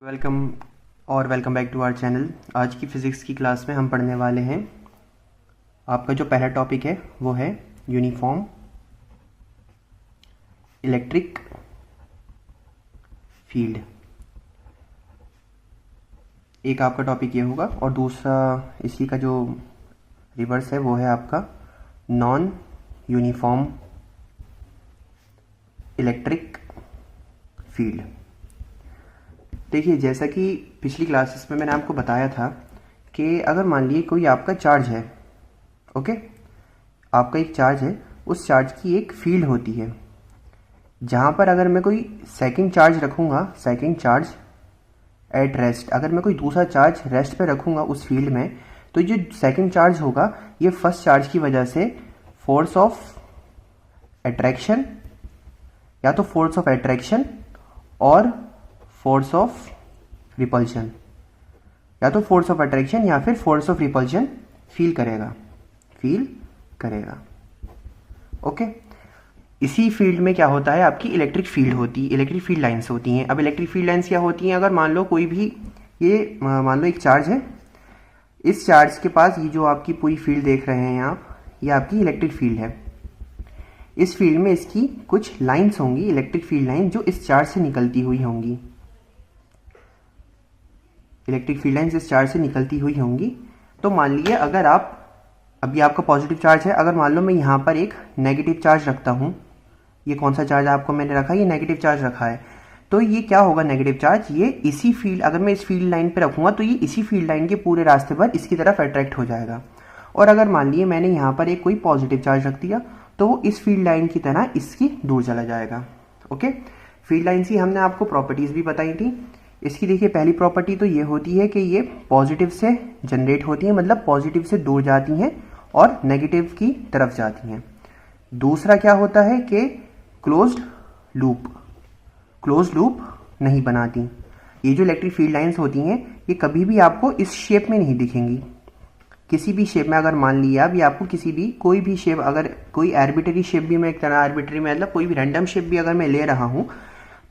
Welcome back to our channel. आज की physics की क्लास में हम पढ़ने वाले हैं, आपका जो पहला टॉपिक है वो है यूनिफॉर्म इलेक्ट्रिक फील्ड। एक आपका टॉपिक ये होगा और दूसरा इसी का जो रिवर्स है वो है आपका नॉन यूनिफॉर्म इलेक्ट्रिक फील्ड। देखिए, जैसा कि पिछली क्लासेस में मैंने आपको बताया था कि अगर मान लीजिए कोई आपका चार्ज है, ओके, आपका एक चार्ज है, उस चार्ज की एक फील्ड होती है जहाँ पर अगर मैं कोई सेकंड चार्ज रखूँगा, सेकंड चार्ज एट रेस्ट, अगर मैं कोई दूसरा चार्ज रेस्ट पे रखूँगा उस फील्ड में, तो जो सेकंड चार्ज होगा ये फर्स्ट चार्ज की वजह से फोर्स ऑफ अट्रैक्शन, या तो फोर्स ऑफ अट्रैक्शन और फोर्स ऑफ रिपल्शन, या तो फोर्स ऑफ अट्रैक्शन या फिर फोर्स ऑफ रिपल्शन फील करेगा। ओके, इसी फील्ड में क्या होता है, आपकी इलेक्ट्रिक फील्ड होती है, इलेक्ट्रिक फील्ड लाइंस होती हैं। अब इलेक्ट्रिक फील्ड लाइंस क्या होती हैं, अगर मान लो कोई भी ये मान लो एक चार्ज है, इस चार्ज के पास ये जो आपकी पूरी फील्ड देख रहे हैं आप, ये आपकी इलेक्ट्रिक फील्ड है। इस फील्ड में इसकी कुछ लाइंस होंगी, इलेक्ट्रिक फील्ड लाइन, जो इस चार्ज से निकलती हुई होंगी, इलेक्ट्रिक फील्ड लाइंस इस चार्ज से निकलती हुई होंगी। तो मान लीजिए अगर आप, अभी आपका पॉजिटिव चार्ज है, अगर मान लो मैं यहाँ पर एक नेगेटिव चार्ज रखता हूँ, ये कौन सा चार्ज आपको मैंने रखा है, ये नेगेटिव चार्ज रखा है, तो ये क्या होगा, नेगेटिव चार्ज ये इसी फील्ड, अगर मैं इस फील्ड लाइन पे रखूँगा तो ये इसी फील्ड लाइन के पूरे रास्ते पर इसकी तरफ अट्रैक्ट हो जाएगा। और अगर मान लीजिए मैंने यहाँ पर एक कोई पॉजिटिव चार्ज रख दिया तो वो इस फील्ड लाइन की तरह इसकी दूर चला जाएगा। ओके, फील्ड लाइन की हमने आपको प्रॉपर्टीज भी बताई थी। इसकी देखिए, पहली प्रॉपर्टी तो ये होती है कि ये पॉजिटिव से जनरेट होती है, मतलब पॉजिटिव से दूर जाती हैं और नेगेटिव की तरफ जाती हैं। दूसरा क्या होता है कि क्लोज्ड लूप नहीं बनाती। ये जो इलेक्ट्रिक फील्ड लाइंस होती हैं ये कभी भी आपको इस शेप में नहीं दिखेंगी, किसी भी शेप में। अगर मान लिया अब ये आपको किसी भी कोई भी शेप, अगर कोई आर्बिट्ररी शेप भी, मैं एक तरह आर्बिट्ररी मतलब कोई भी रैंडम शेप भी अगर मैं ले रहा हूं,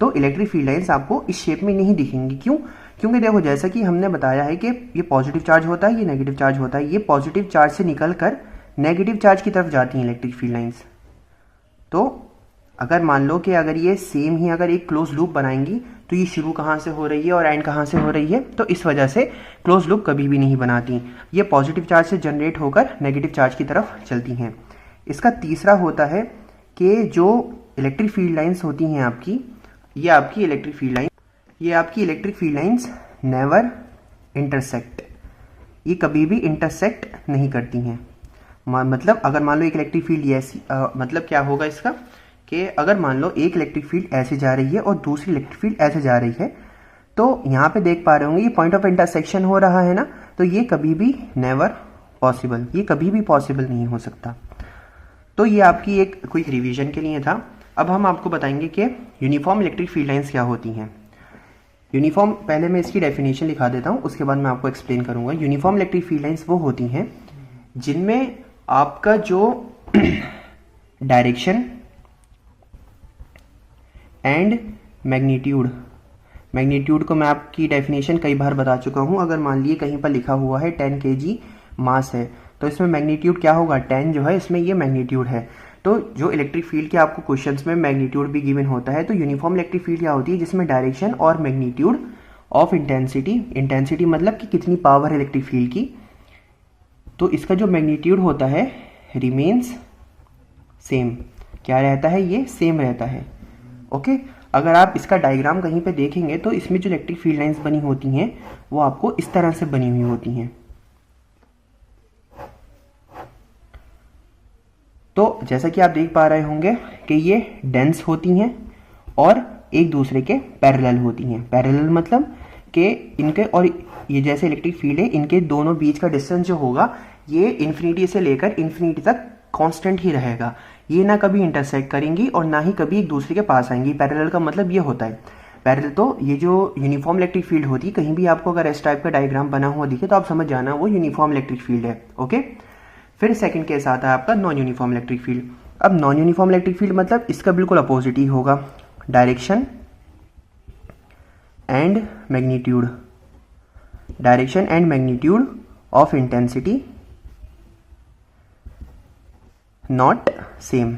तो इलेक्ट्रिक फील्ड लाइंस आपको इस शेप में नहीं दिखेंगी। क्यों? क्योंकि देखो, जैसा कि हमने बताया है कि ये पॉजिटिव चार्ज होता है, ये नेगेटिव चार्ज होता है, ये पॉजिटिव चार्ज से निकल कर नेगेटिव चार्ज की तरफ जाती हैं इलेक्ट्रिक फील्ड लाइंस। तो अगर मान लो कि अगर ये सेम ही अगर एक क्लोज लूप बनाएंगी तो ये शुरू कहाँ से हो रही है और एंड कहाँ से हो रही है, तो इस वजह से क्लोज लूप कभी भी नहीं बनाती। ये पॉजिटिव चार्ज से जनरेट होकर नेगेटिव चार्ज की तरफ चलती हैं। इसका तीसरा होता है कि जो इलेक्ट्रिक फील्ड लाइंस होती हैं आपकी, ये आपकी electric field lines never intersect, ये कभी भी इंटरसेक्ट नहीं करती हैं। मतलब अगर मान लो एक इलेक्ट्रिक फील्ड ऐसी, मतलब क्या होगा इसका कि अगर मान लो एक इलेक्ट्रिक फील्ड ऐसे जा रही है और दूसरी इलेक्ट्रिक फील्ड ऐसे जा रही है, तो यहाँ पे देख पा रहे होंगे ये पॉइंट ऑफ इंटरसेक्शन हो रहा है ना, तो ये कभी भी नेवर पॉसिबल, ये कभी भी पॉसिबल नहीं हो सकता। तो ये आपकी एक क्विक रिवीजन के लिए था। अब हम आपको बताएंगे कि यूनिफॉर्म इलेक्ट्रिक फील्ड लाइंस क्या होती हैं। यूनिफॉर्म, पहले मैं इसकी डेफिनेशन लिखा देता हूँ, उसके बाद मैं आपको एक्सप्लेन करूंगा। यूनिफॉर्म इलेक्ट्रिक फील्ड लाइंस वो होती हैं जिनमें आपका जो डायरेक्शन एंड मैग्नीट्यूड को मैं आपकी डेफिनेशन कई बार बता चुका हूं। अगर मान लिए कहीं पर लिखा हुआ है 10 kg मास है, तो इसमें मैग्नीट्यूड क्या होगा, 10 जो है इसमें ये मैग्नीट्यूड है। तो जो इलेक्ट्रिक फील्ड के आपको क्वेश्चंस में मैग्नीट्यूड भी गिवन होता है, तो यूनिफॉर्म इलेक्ट्रिक फील्ड क्या होती है, जिसमें डायरेक्शन और मैग्नीट्यूड ऑफ इंटेंसिटी मतलब कि कितनी पावर है इलेक्ट्रिक फील्ड की, तो इसका जो मैग्नीट्यूड होता है रिमेन्स सेम। क्या रहता है, ये सेम रहता है। ओके, अगर आप इसका डायग्राम कहीं पे देखेंगे तो इसमें जो इलेक्ट्रिक फील्ड लाइंस बनी होती हैं वो आपको इस तरह से बनी हुई होती हैं। तो जैसा कि आप देख पा रहे होंगे कि ये डेंस होती हैं और एक दूसरे के पैरेलल होती हैं। पैरेलल मतलब कि इनके और ये जैसे इलेक्ट्रिक फील्ड है, इनके दोनों बीच का डिस्टेंस जो होगा ये इन्फिनिटी से लेकर इन्फिनिटी तक कांस्टेंट ही रहेगा। ये ना कभी इंटरसेक्ट करेंगी और ना ही कभी एक दूसरे के पास आएंगी। पैरेलल का मतलब ये होता है पैरेलल। तो ये जो यूनिफॉर्म इलेक्ट्रिक फील्ड होती है, कहीं भी आपको अगर इस टाइप का डायग्राम बना हुआ दिखे तो आप समझ जाना वो यूनिफॉर्म इलेक्ट्रिक फील्ड है। ओके, फिर सेकंड केस आता है आपका नॉन यूनिफॉर्म इलेक्ट्रिक फील्ड। अब नॉन यूनिफॉर्म इलेक्ट्रिक फील्ड मतलब इसका बिल्कुल अपोजिट ही होगा। Direction and magnitude, direction and magnitude of intensity not same.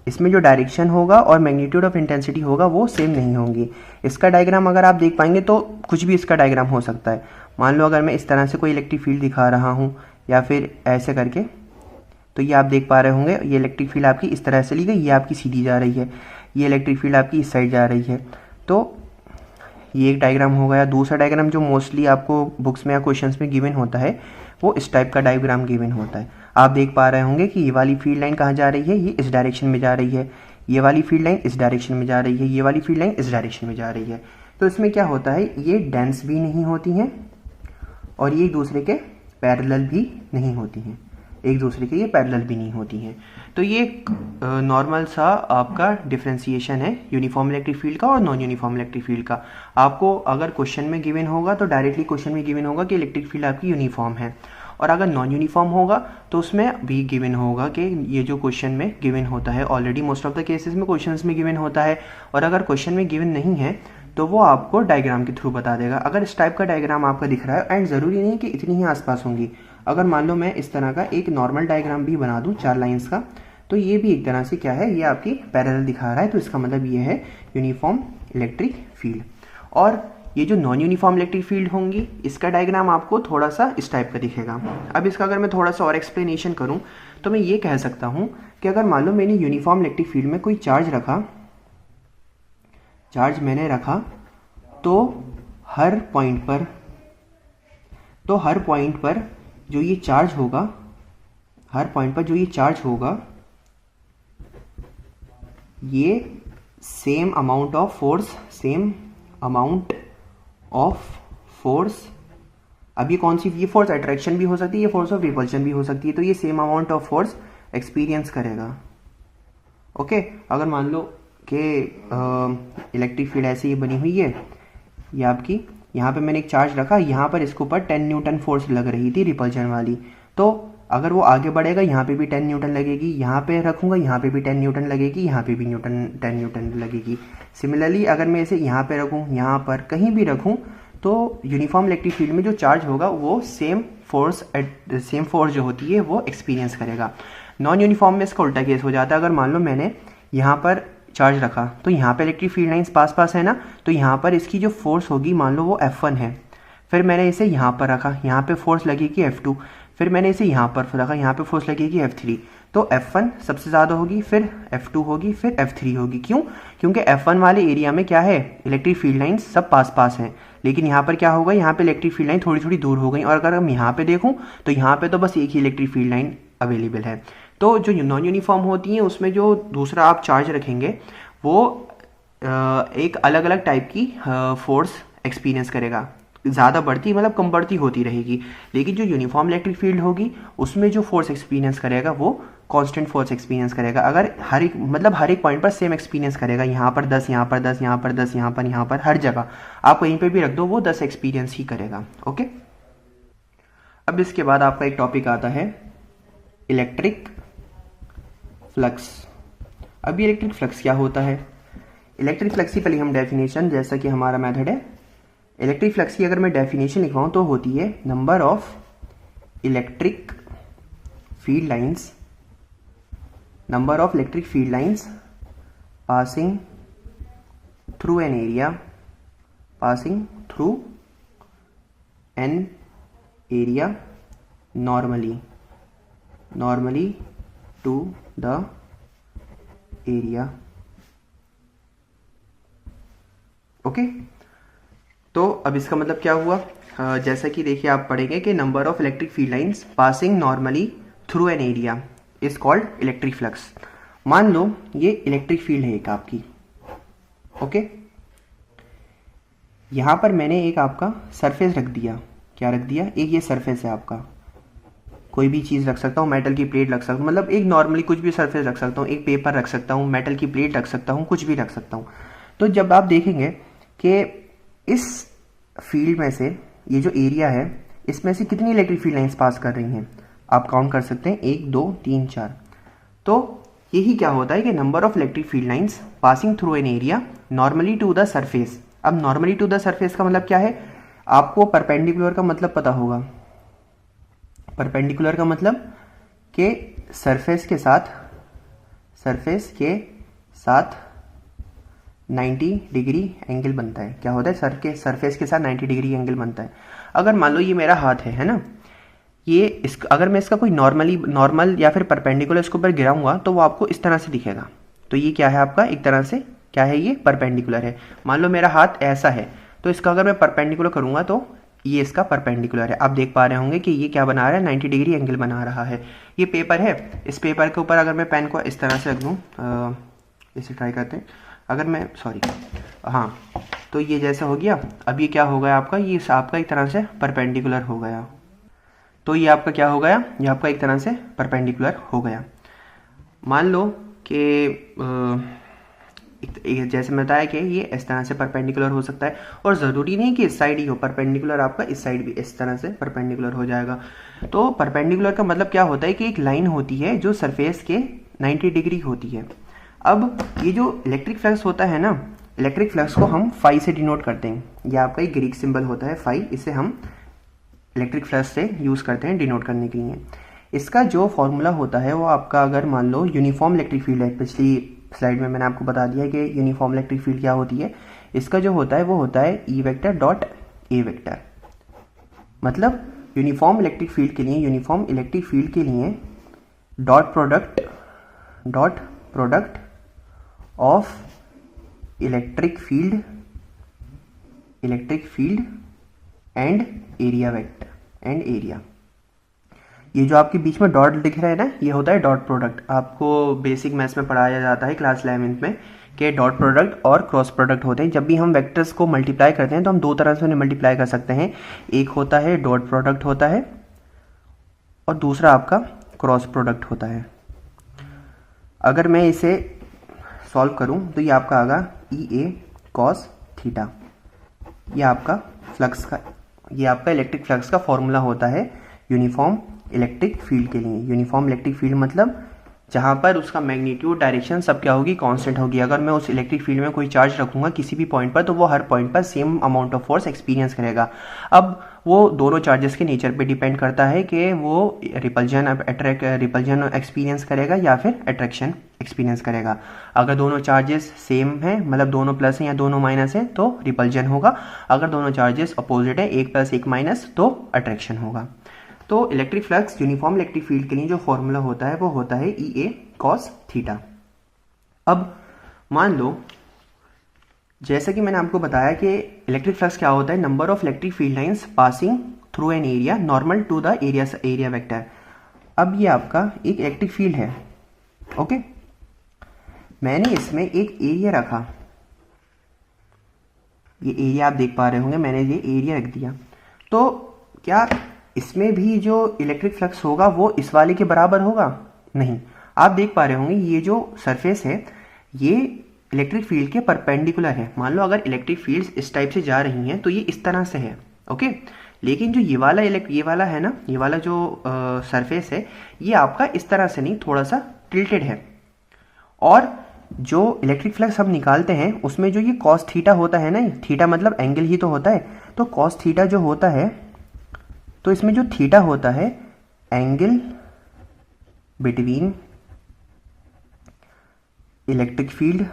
इसमें जो डायरेक्शन होगा और मैग्नीट्यूड ऑफ इंटेंसिटी होगा वो सेम नहीं होंगी। इसका डायग्राम अगर आप देख पाएंगे तो कुछ भी इसका डायग्राम हो सकता है। मान लो अगर मैं इस तरह से कोई इलेक्ट्रिक फील्ड दिखा रहा हूँ या फिर ऐसे करके, तो ये आप देख पा रहे होंगे ये इलेक्ट्रिक फील्ड आपकी इस तरह से ली गई, ये आपकी सीधी जा रही है, ये इलेक्ट्रिक फील्ड आपकी इस साइड जा रही है। तो ये एक डायग्राम हो गया। दूसरा डायग्राम जो मोस्टली आपको बुक्स में या क्वेश्चंस में गिवन होता है वो इस टाइप का डायग्राम गिवन होता है। आप देख पा रहे होंगे कि ये वाली फील्ड लाइन कहाँ जा रही है, ये इस डायरेक्शन में जा रही है, ये वाली फील्ड लाइन इस डायरेक्शन में जा रही है, ये वाली फील्ड लाइन इस डायरेक्शन में जा रही है। तो इसमें क्या होता है, ये डेंस भी नहीं होती हैं और ये एक दूसरे के पैरेलल भी नहीं होती हैं, एक दूसरे के ये पैरेलल भी नहीं होती हैं। तो ये एक नॉर्मल सा आपका डिफ्रेंसिएशन है यूनिफॉर्म इलेक्ट्रिक फील्ड का और नॉन यूनिफॉर्म इलेक्ट्रिक फील्ड का। आपको अगर क्वेश्चन में गिवन होगा तो डायरेक्टली क्वेश्चन में गिवन होगा कि इलेक्ट्रिक फील्ड आपकी यूनिफॉर्म है, और अगर नॉन यूनिफॉर्म होगा तो उसमें भी गिवन होगा कि ये जो क्वेश्चन में गिवन होता है, already most of the cases में क्वेश्चंस में गिवन होता है, और अगर क्वेश्चन में गिवन नहीं है तो वो आपको डायग्राम के थ्रू बता देगा। अगर इस टाइप का डायग्राम आपका दिख रहा है, एंड ज़रूरी नहीं कि इतनी ही आसपास होंगी, अगर मान लो मैं इस तरह का एक नॉर्मल डायग्राम भी बना दूं 4 लाइंस का, तो ये भी एक तरह से क्या है, ये आपकी पैरेलल दिखा रहा है, तो इसका मतलब ये है यूनिफॉर्म इलेक्ट्रिक फील्ड। और ये जो नॉन यूनिफॉर्म इलेक्ट्रिक फील्ड होंगी इसका डायग्राम आपको थोड़ा सा इस टाइप का दिखेगा। अब इसका अगर मैं थोड़ा सा और एक्सप्लेनेशन करूं तो मैं ये कह सकता हूं कि अगर मान लो मैंने यूनिफॉर्म इलेक्ट्रिक फील्ड में कोई चार्ज मैंने रखा, तो हर पॉइंट पर जो ये चार्ज होगा, ये सेम अमाउंट ऑफ फोर्स, अब ये कौन सी, ये फोर्स अट्रैक्शन भी हो सकती है, ये फोर्स ऑफ रिपल्शन भी हो सकती है, तो ये same amount of force experience करेगा। ओके, अगर मान लो कि इलेक्ट्रिक फील्ड ऐसे ही बनी हुई है, ये आपकी, यहाँ पे मैंने एक चार्ज रखा, यहाँ पर इसके ऊपर 10 न्यूटन फोर्स लग रही थी रिपल्शन वाली, तो अगर वो आगे बढ़ेगा यहाँ पे भी 10 न्यूटन लगेगी, यहाँ पे रखूंगा यहाँ पे भी 10 न्यूटन लगेगी, यहाँ पे भी 10 न्यूटन लगेगी। सिमिलरली अगर मैं इसे यहाँ पे रखूँ, यहाँ पर कहीं भी रखूँ, तो यूनिफॉर्म इलेक्ट्रिक फील्ड में जो चार्ज होगा वो सेम फोर्स जो होती है वो एक्सपीरियंस करेगा। नॉन यूनिफॉर्म में इसका उल्टा केस हो जाता है। अगर मान लो मैंने यहाँ पर चार्ज रखा, तो यहाँ पे इलेक्ट्रिक फील्ड लाइंस पास है ना, तो यहाँ पर इसकी जो फोर्स होगी, मान लो वो F1 है, फिर मैंने इसे यहाँ पर रखा, यहाँ पे फोर्स लगेगी F2, फिर मैंने इसे यहाँ पर रखा, यहाँ पे फोर्स लगेगी F3, तो F1 सबसे ज़्यादा होगी, फिर F2 होगी, फिर F3 होगी। क्यों? क्योंकि F1 वाले एरिया में क्या है, इलेक्ट्रिक फील्ड लाइंस सब पास हैं, लेकिन यहाँ पर क्या होगा, यहाँ पे इलेक्ट्रिक फील्ड लाइन थोड़ी दूर हो गई, और अगर हम यहाँ पे देखूँ तो यहाँ पे तो बस एक ही इलेक्ट्रिक फील्ड लाइन अवेलेबल है। तो जो नॉन यूनिफॉर्म होती हैं उसमें जो दूसरा आप चार्ज रखेंगे वो एक अलग अलग टाइप की फोर्स एक्सपीरियंस करेगा, ज़्यादा बढ़ती मतलब कम बढ़ती होती रहेगी। लेकिन जो यूनिफॉर्म इलेक्ट्रिक फील्ड होगी उसमें जो फोर्स एक्सपीरियंस करेगा वो कांस्टेंट फोर्स एक्सपीरियंस करेगा। अगर हर एक पॉइंट पर सेम एक्सपीरियंस करेगा, यहाँ पर 10, यहाँ पर 10, यहाँ पर 10, यहाँ पर हर जगह आप कहीं पे भी रख दो वो 10 एक्सपीरियंस ही करेगा। ओके, अब इसके बाद आपका एक टॉपिक आता है इलेक्ट्रिक फ्लक्स। अब ये इलेक्ट्रिक फ्लक्स क्या होता है? इलेक्ट्रिक फ्लक्स की पहले हम डेफिनेशन, जैसा कि हमारा मेथड है, इलेक्ट्रिक फ्लक्स की अगर मैं डेफिनेशन लिखवाऊं तो होती है number of electric field lines passing through an area normally to the area. Okay, तो अब इसका मतलब क्या हुआ, जैसा कि देखिए आप पढ़ेंगे कि number of electric field lines passing normally through an area is called electric flux. मान लो ये इलेक्ट्रिक फील्ड है एक आपकी, ओके, यहां पर मैंने एक आपका सरफेस रख दिया। क्या रख दिया? एक ये सरफेस है आपका, कोई भी चीज़ रख सकता हूँ, मेटल की प्लेट रख सकता हूँ, मतलब एक नॉर्मली कुछ भी सरफेस रख सकता हूँ, एक पेपर रख सकता हूँ, मेटल की प्लेट रख सकता हूँ, कुछ भी रख सकता हूँ। तो जब आप देखेंगे कि इस फील्ड में से ये जो एरिया है इसमें से कितनी इलेक्ट्रिक फील्ड लाइंस पास कर रही हैं, आप काउंट कर सकते हैं, 1 2 3 4। तो यही क्या होता है कि number of electric field lines passing through an area normally to the surface. अब नॉर्मली टू द सरफेस का मतलब क्या है, आपको परपेंडिकुलर का मतलब पता होगा। परपेंडिकुलर का मतलब कि सरफेस के साथ 90 डिग्री एंगल बनता है। क्या होता है, सरफेस के साथ 90 डिग्री एंगल बनता है। अगर मान लो ये मेरा हाथ है ना, ये अगर मैं इसका कोई नॉर्मल या फिर परपेंडिकुलर इसके ऊपर गिराऊंगा तो वो आपको इस तरह से दिखेगा। तो ये क्या है आपका, एक तरह से क्या है, ये परपेंडिकुलर है। मान लो मेरा हाथ ऐसा है, तो इसका अगर मैं परपेंडिकुलर करूंगा तो ये इसका परपेंडिकुलर है। आप देख पा रहे होंगे कि ये क्या बना रहा है, 90 डिग्री एंगल बना रहा है। ये पेपर है, इस पेपर के ऊपर अगर मैं पेन को इस तरह से रख दूँ, इसे ट्राई करते हैं। अगर मैं हाँ, तो ये जैसा हो गया। अब ये क्या हो गया आपका, ये आपका एक तरह से परपेंडिकुलर हो गया। तो ये आपका क्या हो गया, ये आपका एक तरह से परपेंडिकुलर हो गया। मान लो कि जैसे मैं बताया कि ये इस तरह से परपेंडिकुलर हो सकता है, और ज़रूरी नहीं कि इस साइड ही हो परपेंडिकुलर, आपका इस साइड भी इस तरह से परपेंडिकुलर हो जाएगा। तो परपेंडिकुलर का मतलब क्या होता है कि एक लाइन होती है जो सरफेस के 90 डिग्री होती है। अब ये जो इलेक्ट्रिक फ्लक्स होता है ना, इलेक्ट्रिक फ्लक्स को हम फाई से डिनोट करते हैं। ये आपका एक ग्रीक सिंबल होता है फाई, इसे हम इलेक्ट्रिक फ्लक्स से यूज़ करते हैं डिनोट करने के लिए। इसका जो फॉर्मूला होता है वो आपका, अगर मान लो यूनिफॉर्म इलेक्ट्रिक फील्ड है, पिछली स्लाइड में मैंने आपको बता दिया कि यूनिफॉर्म इलेक्ट्रिक फील्ड क्या होती है। इसका जो होता है वो होता है E vector dot A vector. मतलब यूनिफॉर्म इलेक्ट्रिक फील्ड के लिए dot product of electric field and area vector and area. ये जो आपके बीच में डॉट दिख रहा है ना, ये होता है डॉट प्रोडक्ट। आपको बेसिक मैथ्स में पढ़ाया जाता है क्लास 11th में कि डॉट प्रोडक्ट और क्रॉस प्रोडक्ट होते हैं। जब भी हम वेक्टर्स को मल्टीप्लाई करते हैं तो हम दो तरह से उन्हें मल्टीप्लाई कर सकते हैं। एक होता है डॉट प्रोडक्ट होता है और दूसरा आपका क्रॉस प्रोडक्ट होता है। अगर मैं इसे सॉल्व करूं तो ये आपका आगा ई ए कॉस थीटा। ये आपका इलेक्ट्रिक फ्लक्स का फॉर्मूला होता है यूनिफॉर्म इलेक्ट्रिक फील्ड के लिए। यूनिफॉर्म इलेक्ट्रिक फील्ड मतलब जहाँ पर उसका मैग्नीट्यूड, डायरेक्शन सब क्या होगी, कांस्टेंट होगी। अगर मैं उस इलेक्ट्रिक फील्ड में कोई चार्ज रखूंगा किसी भी पॉइंट पर, तो वो हर पॉइंट पर same amount of force experience करेगा। अब वो दोनों चार्जेस के नेचर पे डिपेंड करता है कि वो रिपल्जन एक्सपीरियंस करेगा या फिर अट्रैक्शन एक्सपीरियंस करेगा। अगर दोनों चार्जेस सेम हैं, मतलब दोनों प्लस हैं या दोनों माइनस हैं, तो रिपल्जन होगा। अगर दोनों चार्जेस अपोजिट है, एक प्लस एक माइनस, तो अट्रैक्शन होगा। तो electric flux uniform electric field के लिए जो फॉर्मूला होता है वो होता है ई ए कॉस थीटा। अब मान लो जैसा कि मैंने आपको बताया कि इलेक्ट्रिक फ्लक्स क्या होता है, number of electric field lines passing through an area normal to the area vector. अब ये आपका एक इलेक्ट्रिक फील्ड है, ओके। मैंने इसमें एक एरिया रखा, ये एरिया आप देख पा रहे होंगे, मैंने ये एरिया रख दिया। तो क्या इसमें भी जो इलेक्ट्रिक फ्लक्स होगा वो इस वाले के बराबर होगा? नहीं। आप देख पा रहे होंगे ये जो सरफेस है ये इलेक्ट्रिक फील्ड के परपेंडिकुलर है। मान लो अगर इलेक्ट्रिक फील्ड्स इस टाइप से जा रही हैं तो ये इस तरह से है, ओके। लेकिन जो ये वाला है ना, ये वाला जो सरफेस है, ये आपका इस तरह से नहीं, थोड़ा सा टिल्टेड है। और जो इलेक्ट्रिक फ्लक्स हम निकालते हैं उसमें जो ये कॉस थीटा होता है ना, थीटा मतलब एंगल ही तो होता है, तो कॉस थीटा जो होता है, तो इसमें जो थीटा होता है angle between electric field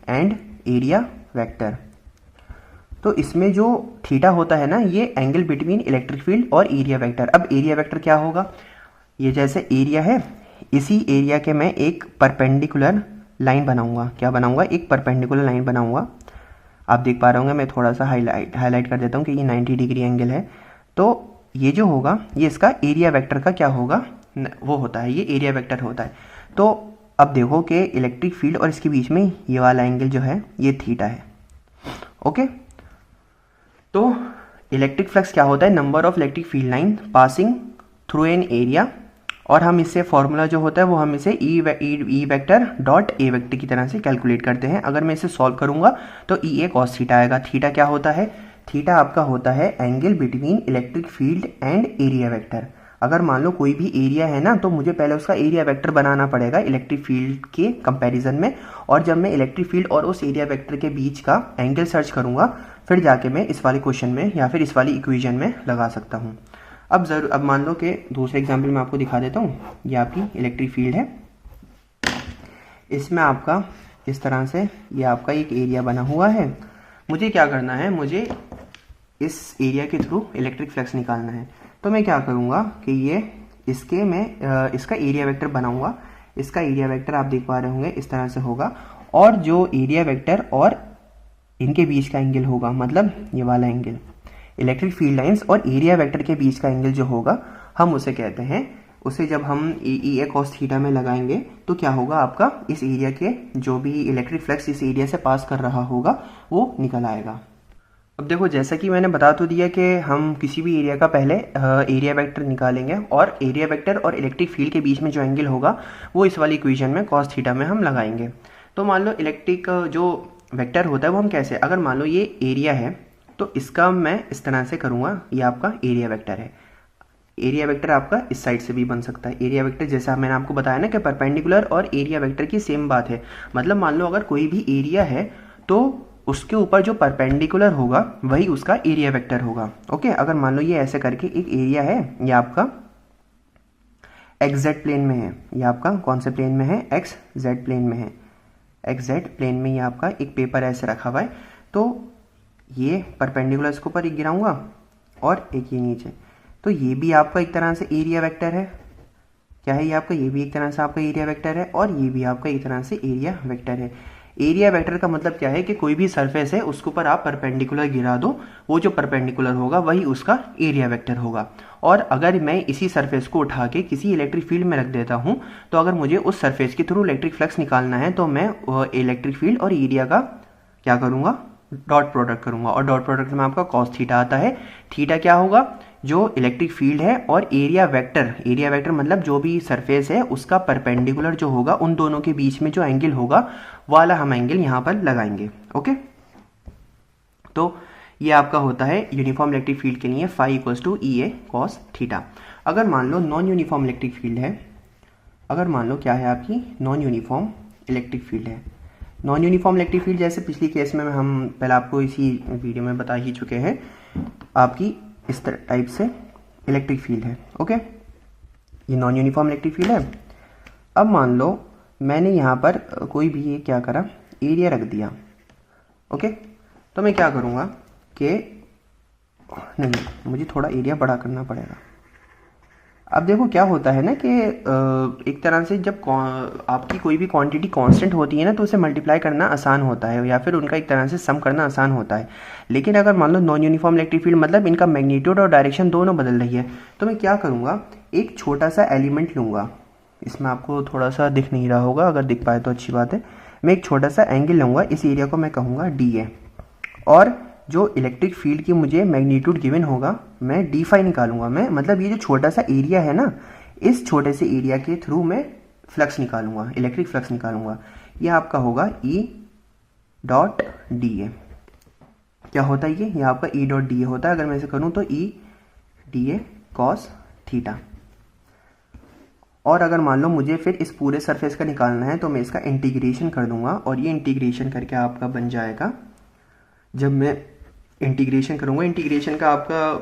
and area vector. तो इसमें जो थीटा होता है ना, ये एंगल बिटवीन इलेक्ट्रिक फील्ड और एरिया वेक्टर। अब एरिया वेक्टर क्या होगा, ये जैसे एरिया है, इसी एरिया के मैं एक परपेंडिकुलर लाइन बनाऊंगा। क्या बनाऊंगा? एक परपेंडिकुलर लाइन बनाऊंगा। आप देख पा रहे होंगे, मैं थोड़ा सा हाईलाइट कर देता हूँ कि ये 90 डिग्री एंगल है। तो ये जो होगा ये इसका एरिया वेक्टर का क्या होगा, वो होता है, ये एरिया वेक्टर होता है। तो अब देखो कि इलेक्ट्रिक फील्ड और इसके बीच में ये वाला एंगल जो है ये थीटा है, ओके। तो इलेक्ट्रिक फ्लक्स क्या होता है, number of electric field line passing through an area, और हम इससे फॉर्मूला जो होता है वो हम इसे E vector dot A vector की तरह से कैलकुलेट करते हैं। अगर मैं इसे सॉल्व करूंगा तो ई ए कॉस थीटा आएगा। थीटा क्या होता है, थीटा आपका होता है angle between electric field and area vector. अगर मान लो कोई भी एरिया है ना, तो मुझे पहले उसका एरिया वेक्टर बनाना पड़ेगा इलेक्ट्रिक फील्ड के कंपैरिजन में, और जब मैं इलेक्ट्रिक फील्ड और उस एरिया वेक्टर के बीच का एंगल सर्च करूंगा, फिर जाके मैं इस वाले क्वेश्चन में या फिर इस वाली इक्वेशन में लगा सकता हूँ। अब मान लो कि दूसरे एग्जाम्पल में आपको दिखा देता हूँ। ये आपकी इलेक्ट्रिक फील्ड है, इसमें आपका इस तरह से ये आपका एक एरिया बना हुआ है। मुझे क्या करना है, मुझे इस एरिया के थ्रू इलेक्ट्रिक फ्लक्स निकालना है। तो मैं क्या करूँगा कि ये इसका एरिया वेक्टर बनाऊंगा। इसका एरिया वेक्टर आप देख पा रहे होंगे इस तरह से होगा, और जो एरिया वेक्टर और इनके बीच का एंगल होगा, मतलब ये वाला एंगल, इलेक्ट्रिक फील्ड लाइंस और एरिया वेक्टर के बीच का एंगल जो होगा, हम उसे कहते हैं, उसे जब हम ई कॉस थीटा में लगाएंगे तो क्या होगा, आपका इस एरिया के जो भी इलेक्ट्रिक फ्लक्स इस एरिया से पास कर रहा होगा वो निकल आएगा। अब देखो, जैसा कि मैंने बता तो दिया कि हम किसी भी एरिया का पहले एरिया वेक्टर निकालेंगे, और एरिया वेक्टर और इलेक्ट्रिक फील्ड के बीच में जो एंगल होगा वो इस वाली इक्वेशन में कॉस थीटा में हम लगाएंगे। तो मान लो इलेक्ट्रिक जो वेक्टर होता है वो हम कैसे, अगर मान लो ये एरिया है तो इसका मैं इस तरह से करूँगा, ये आपका एरिया वेक्टर है। एरिया वेक्टर आपका इस साइड से भी बन सकता है। एरिया वेक्टर जैसा मैंने आपको बताया ना कि परपेंडिकुलर और एरिया वेक्टर की सेम बात है। मतलब मान लो अगर कोई भी एरिया है तो उसके ऊपर जो परपेंडिकुलर होगा वही उसका एरिया वेक्टर होगा। ओके, अगर मान लो ये ऐसे करके एक एरिया है, ये आपका एक्स जेड प्लेन में है, ये आपका कौन से प्लेन में है, एक्स जेड प्लेन में है। एक्स जेड प्लेन में ये आपका एक पेपर ऐसे रखा हुआ है, तो ये परपेंडिकुलर इसके ऊपर एक गिराऊंगा और एक ये नीचे, तो ये भी आपका एक तरह से एरिया वेक्टर है। क्या है ये आपका, ये भी एक तरह से आपका एरिया वेक्टर है, और ये भी आपका एक तरह से एरिया वेक्टर है। एरिया वेक्टर का मतलब क्या है कि कोई भी सरफेस है उसके ऊपर आप परपेंडिकुलर गिरा दो, वो जो परपेंडिकुलर होगा वही उसका एरिया वेक्टर होगा। और अगर मैं इसी सरफेस को उठा के किसी इलेक्ट्रिक फील्ड में रख देता हूँ, तो अगर मुझे उस सरफेस के थ्रू इलेक्ट्रिक फ्लक्स निकालना है तो मैं इलेक्ट्रिक फील्ड और एरिया का क्या करूँगा, डॉट प्रोडक्ट करूँगा। और डॉट प्रोडक्ट में आपका कॉस थीटा आता है। थीटा क्या होगा, जो इलेक्ट्रिक फील्ड है और एरिया वेक्टर मतलब जो भी सरफेस है उसका परपेंडिकुलर जो होगा, उन दोनों के बीच में जो एंगल होगा वाला हम एंगल यहां पर लगाएंगे। ओके, तो ये आपका होता है यूनिफॉर्म इलेक्ट्रिक फील्ड के लिए phi equals to E A cos theta. अगर मान लो नॉन यूनिफॉर्म इलेक्ट्रिक फील्ड है, अगर मान लो क्या है आपकी नॉन यूनिफॉर्म इलेक्ट्रिक फील्ड है। नॉन यूनिफॉर्म इलेक्ट्रिक फील्ड जैसे पिछली केस में हम पहले आपको इसी वीडियो में बता ही चुके हैं, आपकी इस टाइप से इलेक्ट्रिक फील्ड है। ओके, ये नॉन यूनिफॉर्म इलेक्ट्रिक फील्ड है। अब मान लो मैंने यहाँ पर कोई भी ये क्या करा, एरिया रख दिया। ओके, तो मैं क्या करूँगा कि नहीं, मुझे थोड़ा एरिया बड़ा करना पड़ेगा। अब देखो क्या होता है ना कि एक तरह से जब आपकी कोई भी क्वांटिटी कांस्टेंट होती है ना, तो उसे मल्टीप्लाई करना आसान होता है, या फिर उनका एक तरह से सम करना आसान होता है। लेकिन अगर मान लो नॉन यूनिफॉर्म इलेक्ट्रिक फील्ड मतलब इनका मैग्नीट्यूड और डायरेक्शन दोनों बदल रही है, तो मैं क्या करूँगा, एक छोटा सा एलिमेंट लूँगा। इसमें आपको थोड़ा सा दिख नहीं रहा होगा, अगर दिख पाए तो अच्छी बात है। मैं एक छोटा सा एंगल लूँगा, इस एरिया को मैं कहूँगा डी ए, और जो इलेक्ट्रिक फील्ड की मुझे मैग्नीट्यूड गिवन होगा मैं डी फाई निकालूंगा। मैं मतलब ये जो छोटा सा एरिया है ना, इस छोटे से एरिया के थ्रू मैं फ्लक्स निकालूंगा, इलेक्ट्रिक फ्लक्स निकालूंगा। ये आपका होगा ई डॉट डी ए। क्या होता है ये आपका ई डॉट डी ए होता है। अगर मैं इसे करूँ तो E D A cos theta. और अगर मान लो मुझे फिर इस पूरे सरफेस का निकालना है तो मैं इसका इंटीग्रेशन कर दूंगा, और ये इंटीग्रेशन करके आपका बन जाएगा, जब मैं इंटीग्रेशन करूँगा, इंटीग्रेशन का आपका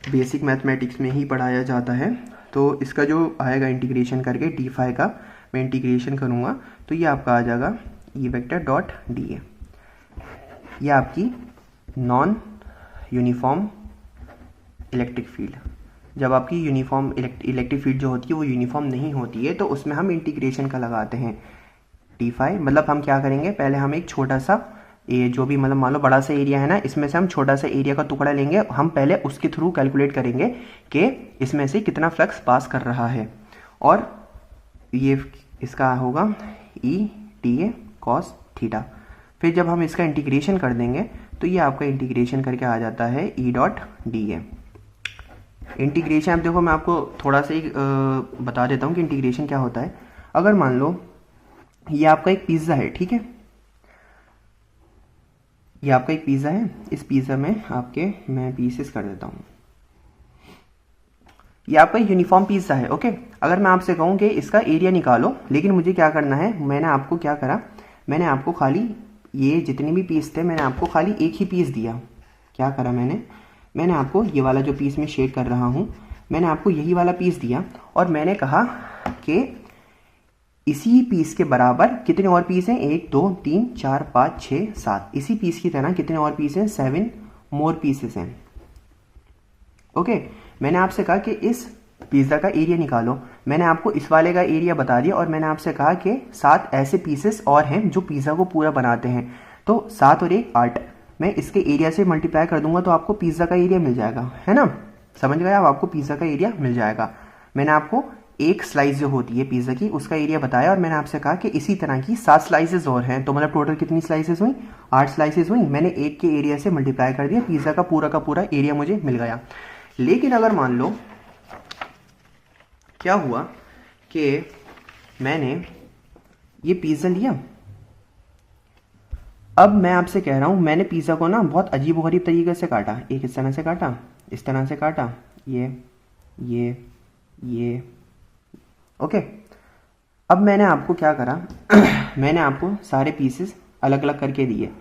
बेसिक मैथमेटिक्स में ही पढ़ाया जाता है, तो इसका जो आएगा इंटीग्रेशन करके डी फाई का मैं इंटीग्रेशन करूँगा, तो ये आपका आ जाएगा E vector dot D A. ये आपकी नॉन यूनिफॉर्म इलेक्ट्रिक फील्ड। जब आपकी यूनिफॉर्म इलेक्ट्रिक फील्ड जो होती है वो यूनिफॉर्म नहीं होती है, तो उसमें हम इंटीग्रेशन का लगाते हैं डी फाई। मतलब हम क्या करेंगे, पहले हम एक छोटा सा ये जो भी मतलब मान लो बड़ा सा एरिया है ना, इसमें से हम छोटा सा एरिया का टुकड़ा लेंगे, हम पहले उसके थ्रू कैलकुलेट करेंगे कि इसमें से कितना फ्लक्स पास कर रहा है, और ये इसका होगा E T A cos theta. फिर जब हम इसका इंटीग्रेशन कर देंगे तो ये आपका इंटीग्रेशन करके आ जाता है E dot D A. Integration, अब देखो मैं आपको थोड़ा सा बता देता हूँ कि इंटीग्रेशन क्या होता है। अगर मान लो ये आपका एक पिज्ज़ा है, ठीक है, ये आपका एक पिज़्ज़ा है, इस पिज़्ज़ा में आपके मैं पीसेस कर देता हूँ। ये आपका यूनिफॉर्म पिज्ज़ा है। ओके, अगर मैं आपसे कहूँ कि इसका एरिया निकालो, लेकिन मुझे क्या करना है, मैंने आपको क्या करा, मैंने आपको खाली ये जितने भी पीस थे मैंने आपको खाली एक ही पीस दिया। क्या करा मैंने आपको ये वाला जो पीस में शेड कर रहा हूँ, मैंने आपको यही वाला पीस दिया और मैंने कहा कि इसी पीस के बराबर कितने और पीस हैं, 1 2 3 4 5 6 7, इसी पीस की तरह कितने और पीस हैं, 7 मोर पीसेस हैं। ओके, मैंने आपसे कहा कि इस पिज़्ज़ा का एरिया निकालो, मैंने आपको इस वाले का एरिया बता दिया और मैंने आपसे कहा कि 7 ऐसे पीसेस और हैं जो पिज़्ज़ा को पूरा बनाते हैं। तो 7 और 1 8, मैं इसके एरिया से मल्टीप्लाई कर दूंगा तो आपको पिज़्ज़ा का एरिया मिल जाएगा, है ना, समझ गए आप, आपको पिज़्ज़ा का एरिया मिल जाएगा। मैंने आपको एक स्लाइस जो होती है पिज़्ज़ा की उसका एरिया बताया और मैंने आपसे कहा कि इसी तरह की 7 स्लाइसेस और हैं, तो मतलब टोटल कितनी स्लाइसेस हुई, 8 स्लाइसेस हुई। मैंने एक के एरिया से मल्टीप्लाई कर दिया, पिज़्ज़ा का पूरा एरिया मुझे मिल गया। लेकिन अगर मान लो क्या हुआ कि मैंने ये पिज़्ज़ा लिया, अब मैं आपसे कह रहा हूँ मैंने पिज़्ज़ा को ना बहुत अजीबोगरीब तरीके से काटा, एक इस तरह से काटा, इस तरह से काटा, ये ओके। अब मैंने आपको क्या करा मैंने आपको सारे पीसेस अलग अलग करके दिए,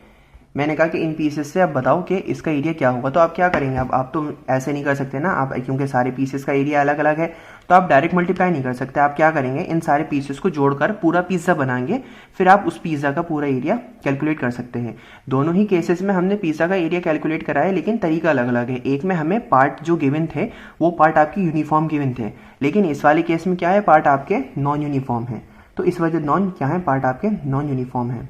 मैंने कहा कि इन पीसेस से आप बताओ कि इसका एरिया क्या होगा। तो आप क्या करेंगे, अब आप तो ऐसे नहीं कर सकते ना, आप क्योंकि सारे पीसेस का एरिया अलग अलग है तो आप डायरेक्ट मल्टीप्लाई नहीं कर सकते। आप क्या करेंगे, इन सारे पीसेस को जोड़कर पूरा पिज़्ज़ा बनाएंगे, फिर आप उस पिज़्ज़ा का पूरा एरिया कैलकुलेट कर सकते हैं। दोनों ही केसेस में हमने पिज़्ज़ा का एरिया कैलकुलेट करा है, लेकिन तरीका अलग अलग है। एक में हमें पार्ट जो गिवन थे वो पार्ट आपकी यूनिफॉर्म गिवन थे, लेकिन इस वाले केस में क्या है, पार्ट आपके नॉन यूनिफॉर्म है। तो इस वजह नॉन क्या है, पार्ट आपके नॉन यूनिफॉर्म है।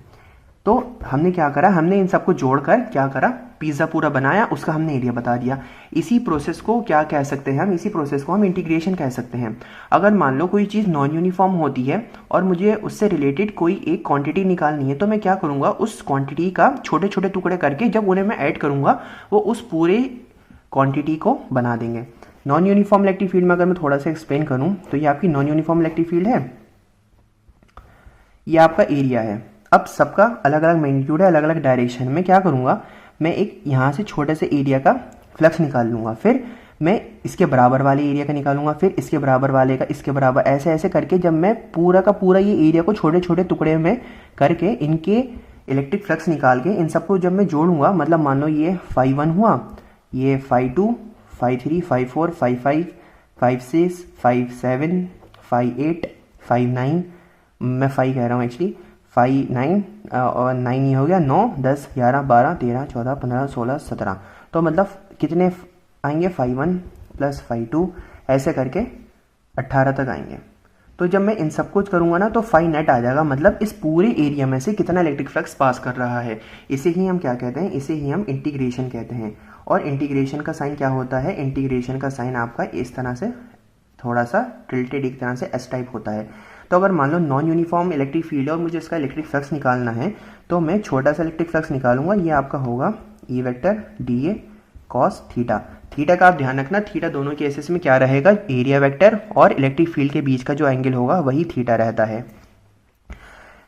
तो हमने क्या करा, हमने इन सबको जोड़कर क्या करा, पिज़्ज़ा पूरा बनाया, उसका हमने एरिया बता दिया। इसी प्रोसेस को क्या कह सकते हैं हम, इसी प्रोसेस को हम इंटीग्रेशन कह सकते हैं। अगर मान लो कोई चीज़ नॉन यूनिफॉर्म होती है और मुझे उससे रिलेटेड कोई एक क्वांटिटी निकालनी है, तो मैं क्या करूँगा, उस क्वांटिटी का छोटे छोटे टुकड़े करके जब उन्हें मैं ऐड करूँगा वो उस पूरे क्वांटिटी को बना देंगे। नॉन यूनिफॉर्म इलेक्ट्रिक फील्ड में अगर मैं थोड़ा सा एक्सप्लेन करूँ तो ये आपकी नॉन यूनिफॉर्म इलेक्ट्रिक फील्ड है, ये आपका एरिया है। अब सबका अलग अलग मैग्नीट्यूड है, अलग अलग डायरेक्शन में। क्या करूँगा, मैं एक यहाँ से छोटे से एरिया का फ्लक्स निकाल लूँगा, फिर मैं इसके बराबर वाले एरिया का निकालूंगा, फिर इसके बराबर वाले का, इसके बराबर, ऐसे ऐसे करके जब मैं पूरा का पूरा ये एरिया को छोटे छोटे टुकड़े में करके इनके इलेक्ट्रिक फ्लक्स निकाल के इन सबको जब मैं जोड़ूंगा, मतलब मान लो ये phi 1 हुआ, ये phi 2, phi 3, phi 4, phi 5, phi 6, phi 7, phi 8, phi 9, मैं phi कह रहा हूँ एक्चुअली, phi 9 और 9 ये हो गया 9 10 11 12 13 14 15 16 17, तो मतलब कितने आएंगे, phi 1 प्लस phi 2 ऐसे करके 18 तक आएंगे। तो जब मैं इन सब कुछ करूँगा ना तो phi नेट आ जाएगा, मतलब इस पूरे एरिया में से कितना इलेक्ट्रिक फ्लक्स पास कर रहा है। इसे ही हम क्या कहते हैं, इसे ही हम इंटीग्रेशन कहते हैं। और इंटीग्रेशन का साइन क्या होता है, इंटीग्रेशन का साइन आपका इस तरह से थोड़ा सा टिल्टेड एक तरह से एस टाइप होता है। तो अगर मान लो नॉन यूनिफॉर्म इलेक्ट्रिक फील्ड है और मुझे इसका इलेक्ट्रिक फ्लक्स निकालना है, तो मैं छोटा सा इलेक्ट्रिक फ्लक्स निकालूंगा, ये आपका होगा E vector D A cos theta. Theta का आप ध्यान रखना, थीटा दोनों केसेस में क्या रहेगा, एरिया वेक्टर और इलेक्ट्रिक फील्ड के बीच का जो एंगल होगा वही थीटा रहता है।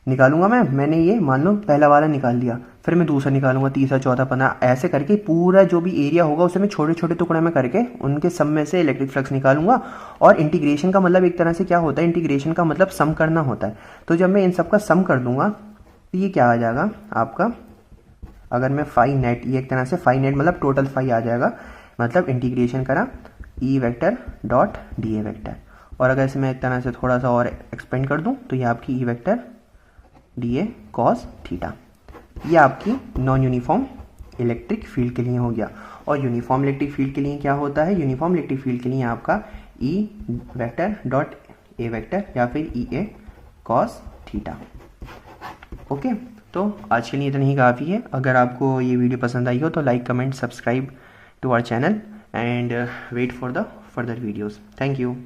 निकालूंगा मैंने ये मान लो पहला वाला निकाल लिया, फिर मैं दूसरा निकालूंगा, तीसरा चौथा 15, ऐसे करके पूरा जो भी एरिया होगा उसे मैं छोटे छोटे टुकड़े में करके उनके सम में से इलेक्ट्रिक फ्लक्स निकालूंगा। और इंटीग्रेशन का मतलब एक तरह से क्या होता है, इंटीग्रेशन का मतलब सम करना होता है। तो जब मैं इन सब का सम कर दूंगा तो ये क्या आ जाएगा आपका, अगर मैं फाई नेट, ये एक तरह से फाई नेट मतलब टोटल फाई आ जाएगा, मतलब इंटीग्रेशन करा E vector dot D A vector. और अगर इसे मैं एक तरह से थोड़ा सा और एक्सपेंड कर दूं तो ये आपकी E vector D A cos theta, ये आपकी नॉन यूनिफॉर्म इलेक्ट्रिक फील्ड के लिए हो गया। और यूनिफॉर्म इलेक्ट्रिक फील्ड के लिए क्या होता है, यूनिफॉर्म इलेक्ट्रिक फील्ड के लिए आपका E vector dot A vector या फिर ई ए कॉस थीटा। ओके, तो आज के लिए इतना ही काफ़ी है। अगर आपको ये वीडियो पसंद आई हो तो like comment subscribe to our channel and wait for the further videos. Thank you.